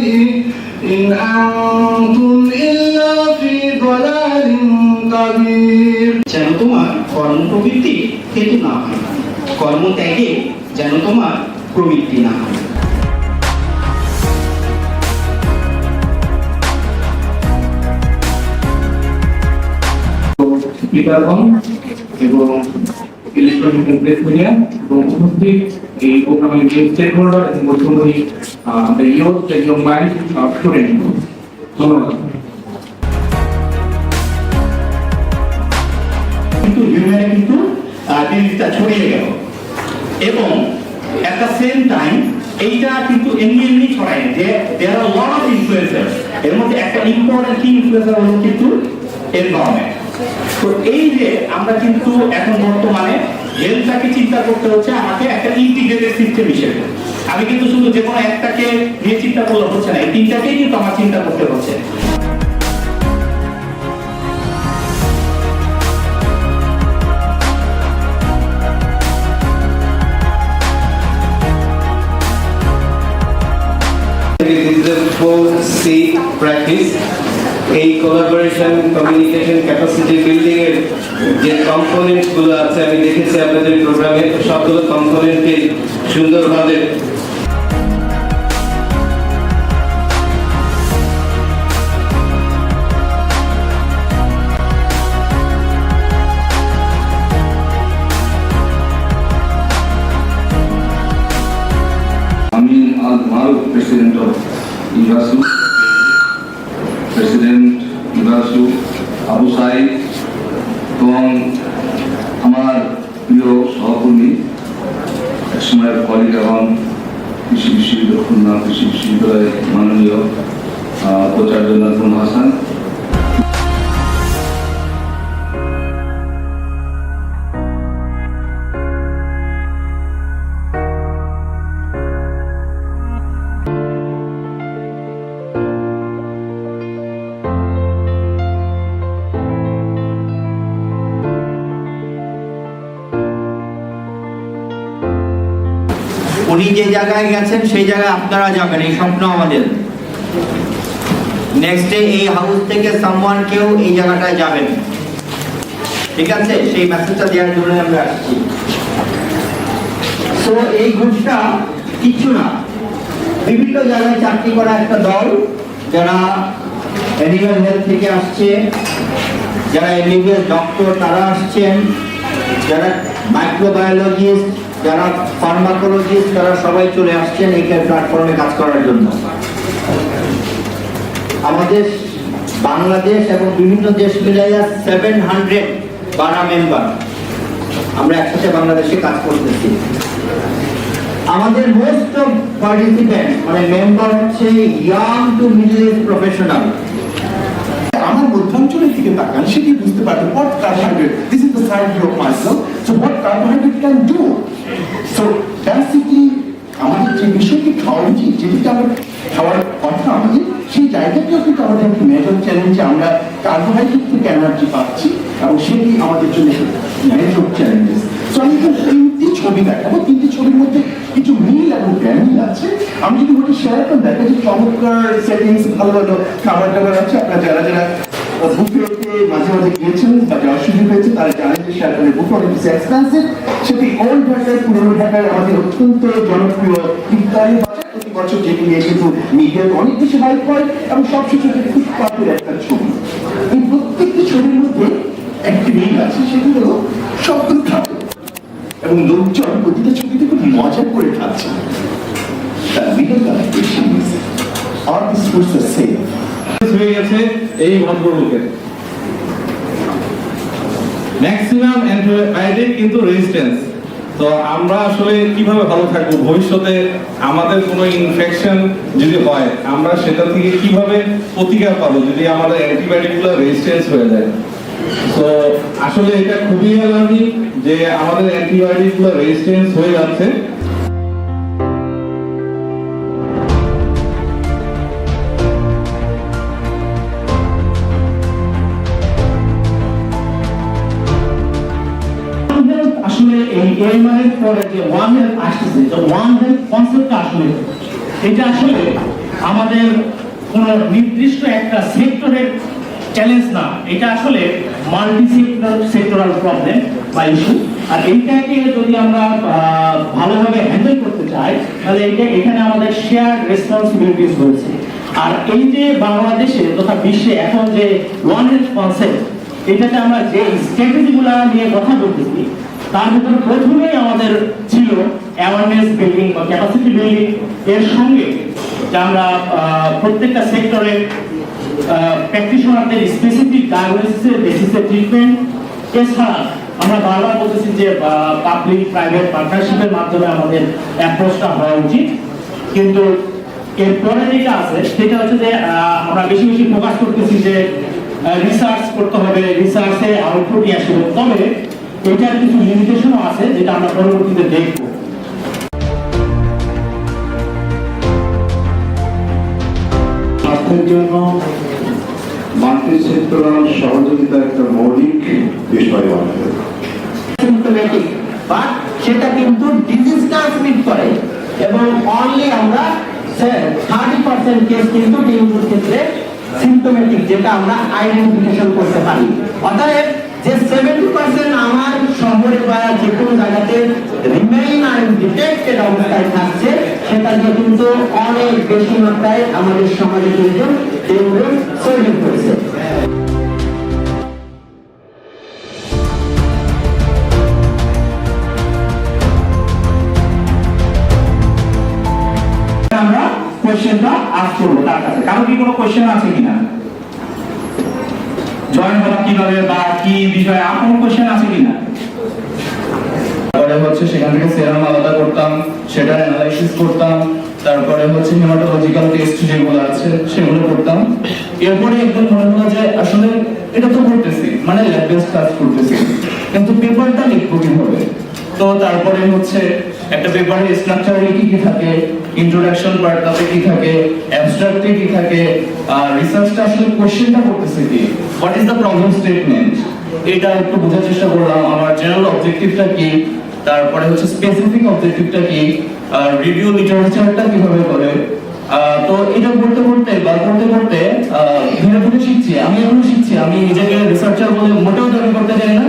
إن أنتم إلا في ضلال كبير যেন তোমার কর্মপ্রবৃত্তি হেতু না হয়, কর্মত্যাগে যেন তোমার প্রবৃত্তি না হয়। এবং ইলেকট্রনিক প্রেস মিডিয়া এবং উপস্থিত এই প্রোগ্রামের স্টেক হোল্ডার এবং বর্তমানে the youth the young mind student, ধন্যবাদ। কিন্তু হিউম্যানে কিন্তু জিনিসটা ছড়িয়ে গেল এবং এট দ্য সেম টাইম এইটা কিন্তু এমনি ছড়ায় যে দেয়ার আর লট অফ ইনফ্লুয়েন্সার্স, এর মধ্যে একটা ইম্পর্টেন্ট কি ইনফ্লুয়েন্সার হলো কিন্তু এনভায়রনমেন্ট। তো এই যে আমরা কিন্তু এখন বর্তমানে হেলথটাকে চিন্তা করতে হচ্ছে আমাকে একটা ইন্টিগ্রেটেড সিস্টেম হিসেবে। আমি কিন্তু শুধু যে কোনো একটাকে নিয়ে চিন্তা করলে হচ্ছে না, এই তিনটাকেই কিন্তু আমার চিন্তা করতে হচ্ছে। This is a 4C practice. এই কোলাবোরেশন, কমিউনিকেশন, ক্যাপাসিটি বিল্ডিং এর যে কম্পোনেন্টস গুলো আছে আমি দেখেছি আপনাদের প্রোগ্রামে, সবগুলো কম্পোনেন্টকে সুন্দরভাবে Amin Al-Maruf, President of IVASU, President IVASU, Abu Said, এবং আমার প্রিয় সহকর্মী, একসময়ের কলিগ এবং কৃষি বিশ্ববিদ্যালয়, খুলনা কৃষি বিশ্ববিদ্যালয়ের মাননীয় উপাচার্য নাজমুল হাসান, উনি যে জায়গায় গেছেন সেই জায়গায় আপনারা যাবেন, এই স্বপ্ন আমাদের। নেক্সট ডে এই হাউস থেকে সামওয়ান কেউ এই জায়গাটায় যাবেন, ঠিক আছে? সেই মেসেজটা দেওয়ার জন্য আমরা আসছি। তো এই গ্রুপটা কিছু না, বিভিন্ন জায়গায় চাকরি করা একটা দল, যারা অ্যানিমাল হেলথ থেকে আসছে, যারা এমবিবিএস ডক্টর তারা আসছেন, যারা মাইক্রোবায়োলজিস্ট, যারা ফার্মাকোলজিস্ট, তারা সবাই চলে আসছেন এই প্ল্যাটফর্মে কাজ করার জন্য। আমাদের বাংলাদেশ এবং বিভিন্ন দেশ মিলাইয়া 700 বারা মেম্বার আমরা একসাথে বাংলাদেশে কাজ করতেছি। আমাদের মোস্ট অফ পার্টিসিপেন্ট মানে মেম্বার হচ্ছে young to middle age professional. আমার মধ্যাঞ্চলের দিকে তাকান, সেটি বুঝতে পারবেন what carbohydrate, this is the side view of myself, so what carbohydrate can do. So basically আমাদের যে বিষয়টি খাওয়া উচিত, যেটিকে আমরা খাওয়ার কথা আমাদের, সেই জায়গাটিও কিন্তু আমাদের একটি মেজর চ্যালেঞ্জ, আমরা কার্বোহাইড্রেট থেকে এনার্জি পাচ্ছি এবং সেটি আমাদের জন্য মেজর চ্যালেঞ্জেস। সো আমি এখন তিনটি ছবি দেখাবো, তিনটি ছবির মধ্যে কিছু মিল এবং ব্যামিল আছে। আমি যদি ওটা শেয়ার করে দেখা যে চমৎকার সেটিংস, ভালো ভালো খাবার দাবার আছে। আপনারা যারা যারা বুফেতে মাঝে মাঝে গিয়েছেন বা যাওয়ার সুযোগ হয়েছে তারা জানেন যে শেয়ারটনের বুফে অনেক বেশি এক্সপেন্সিভ। সেটি ওল্ড ঢাকায়, পুরনো ঢাকায় আমাদের অত্যন্ত জনপ্রিয় ইফতারি বাজার, প্রতি বছর যেটি নিয়ে কিন্তু মিডিয়া অনেক বেশি হাইপ হয় এবং সবশেষে খুব পাপের একটা ছবি। এই প্রত্যেকটি ছবির মধ্যে একটি মিল আছে, সেটি হলো সবগুলো খাবে এবং লোকজন প্রতিটা ছবিতে খুব মজা করে খাচ্ছে। তার মিডল কানেকশন আর দিস ফুডস আর সেফ হয়ে গেছে এই ভদ্রলোকের ম্যাক্সিমাম অ্যান্টিবায়োটিক কিন্তু রেজিস্ট্যান্স। তো আমরা আসলে কিভাবে ভালো থাকবো ভবিষ্যতে, আমাদের কোনো ইনফেকশন যদি হয় আমরা সেটা থেকে কিভাবে প্রতিকার পাবো যদি আমাদের অ্যান্টিবায়োটিকগুলো রেজিস্ট্যান্স হয়ে যায়। তো আসলে এটা খুবই অ্যালার্মিং যে আমাদের অ্যান্টিবায়োটিকগুলো রেজিস্ট্যান্স হয়ে যাচ্ছে। আসলে এই এমআরএর পরে যে ওয়ান হেলথ আসছে, তো ওয়ান হেলথ কনসেপ্টটা আসলে এটা আসলে আমাদের কোন নির্দিষ্ট একটা সেক্টরের চ্যালেঞ্জ না, এটা আসলে মাল্টি সেক্টরাল প্রবলেম বা ইস্যু। আর এইটাকে যদি আমরা ভালোভাবে হ্যান্ডেল করতে চাই তাহলে এখানে আমাদের শেয়ার রেসপন্সিবিলিটিস রয়েছে। আর এই যে বাংলাদেশে তথা বিশ্বে এখন যে ওয়ান হেলথ কনসেপ্ট, এটাতে আমরা যে স্ট্র্যাটেজিগুলো নিয়ে কথা বলতেছি তার ভিতরে প্রথমেই আমাদের ছিল অ্যাওয়ারনেস বিল্ডিং বা ক্যাপাসিটি বিল্ডিং, এর সঙ্গে যে আমরা প্রত্যেকটা সেক্টরে প্র্যাকটিশনারদের স্পেসিফিক ডায়াগনোসিসের বেসিসে ট্রিটমেন্ট। এছাড়া আমরা বারবার বলতেছি যে পাবলিক প্রাইভেট পার্টনারশিপের মাধ্যমে আমাদের অ্যাপ্রোচটা হওয়া উচিত। কিন্তু এরপরে যেটা আছে সেটা হচ্ছে যে আমরা বেশি বেশি ফোকাস করতেছি যে রিসার্চ করতে হবে, রিসার্চে আউটপুট নিয়ে আসতে হবে। তবে এটার কিছু লিমিটেশনও আছে যেটা আমরা পরবর্তীতে দেখবো। স্বাস্থ্যের জন্য মাল্টি সেক্টরাল সহযোগিতা একটা মৌলিক বিষয় আমাদের। সিম্পটোমেটিক, বাট সেটা কিন্তু ডিজিজ ট্রান্সমিট করে এবং অনলি আমরা 30% কেস কিন্তু ডেঙ্গুর ক্ষেত্রে সিম্পটোমেটিক, যেটা আমরা আইডেন্টিফিকেশন করতে পারি। অতএব যে 70% আমার শহরে বা যে কোনো জায়গাতে রিমেইন আনডিটেক্টেড অবস্থায় থাকছে, সেটা দিয়ে কিন্তু অনেক বেশি মাত্রায় আমাদের সমাজে কিন্তু ডেঙ্গু ছড়িয়ে পড়েছে। আমরা কোশ্চেনটা আস্ক করবো তার কাছে। কারো কি কোনো কোশ্চেন আছে কিনা? জয়েন করা কিভাবে বা কি বিষয়ে আর কোনো কোশ্চেন আছে কিনা? তারপরে হচ্ছে সেখান থেকে সেরাম আলাদা করতাম, সেটার অ্যানালাইসিস করতাম, তারপরে হচ্ছে হেমাটোলজিক্যাল টেস্ট যেগুলো আছে সেগুলো করতাম। এরপরে একদম মনে হলো যে আসলে এটা তো করতেছি, মানে ল্যাব বেসড কাজ করতেছি, কিন্তু পেপারটা লিখবো কিভাবে। তো তারপরে হচ্ছে একটা পেপারের স্ট্রাকচারে কি কি থাকে, ইন্ট্রোডাকশন পার্টটাতে কি থাকে, অ্যাবস্ট্রাক্টে কি থাকে, আর রিসার্চটা আসলে কোশ্চেনটা করতেছে কি, what is the problem statement, এটা একটু বোঝার চেষ্টা করলাম। আমার জেনারেল অবজেক্টিভটা কি, তারপরে হচ্ছে স্পেসিফিক অবজেক্টিভটা কি, আর রিভিউ লিটারেচারটা কিভাবে করে। তো এটা করতে করতে বা করতে করতে ধীরে ধীরে শিখছি। আমি এখনো শিখছি, আমি নিজেকে রিসার্চার বলে মোটেও দাবি করতে চাই না,